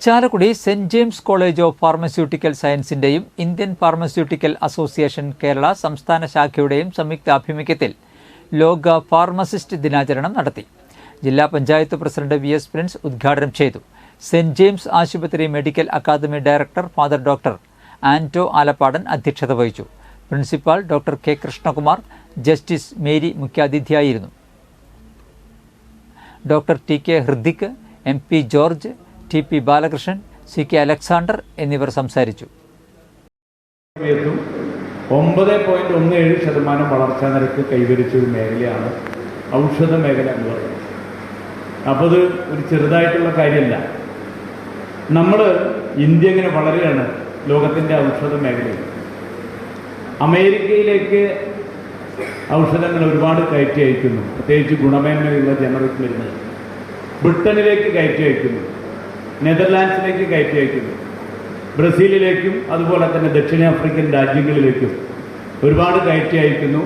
Chalakudy Saint James college of pharmaceutical സയൻസിന്റെയും Indian pharmaceutical association Kerala സംസ്ഥാന ശാഖയുടെയും സംയുക്താഭിമുഖ്യത്തിൽ ലോക ഫാർമസിസ്റ്റ് ദിനാചരണം നടത്തി. ജില്ലാ പഞ്ചായത്ത് പ്രസിഡന്റ് വി.എസ്. പ്രിൻസ് ഉദ്ഘാടനം ചെയ്തു. സെന്റ് ജെയിംസ് ആശുപത്രി medical academy director father doctor Anto Alappadan അധ്യക്ഷത വഹിച്ചു. Principal doctor K. Krishnakumar, justice Mary മുഖ്യാതിഥിയായിരുന്നു. Doctor T. K. Hridik, M. P. George, T. P. Balakrishnan, C. K. Alexander എന്നിവർ സംസാരിച്ചു. 9.17% വളർച്ചാ നിരക്ക് കൈവരിച്ച ഒരു മേഖലയാണ് ഔഷധ മേഖല എന്ന് പറയുന്നത്. അപ്പോൾ അത് ഒരു ചെറുതായിട്ടുള്ള കാര്യമല്ല. ഇന്ത്യ ഇങ്ങനെ വളരെയാണ് ലോകത്തിൻ്റെ ഔഷധ മേഖലയിൽ. അമേരിക്കയിലേക്ക് ഔഷധങ്ങൾ ഒരുപാട് കയറ്റി അയക്കുന്നു, പ്രത്യേകിച്ച് ഗുണമേന്മയുള്ള ജനറിക് മരുന്നുകൾ. ബ്രിട്ടനിലേക്ക് കയറ്റി അയക്കുന്നു, നെതർലാൻഡ്സിലേക്ക് കയറ്റി അയക്കുന്നു, ബ്രസീലിലേക്കും അതുപോലെ തന്നെ ദക്ഷിണാഫ്രിക്കൻ രാജ്യങ്ങളിലേക്കും ഒരുപാട് കയറ്റി അയക്കുന്നു.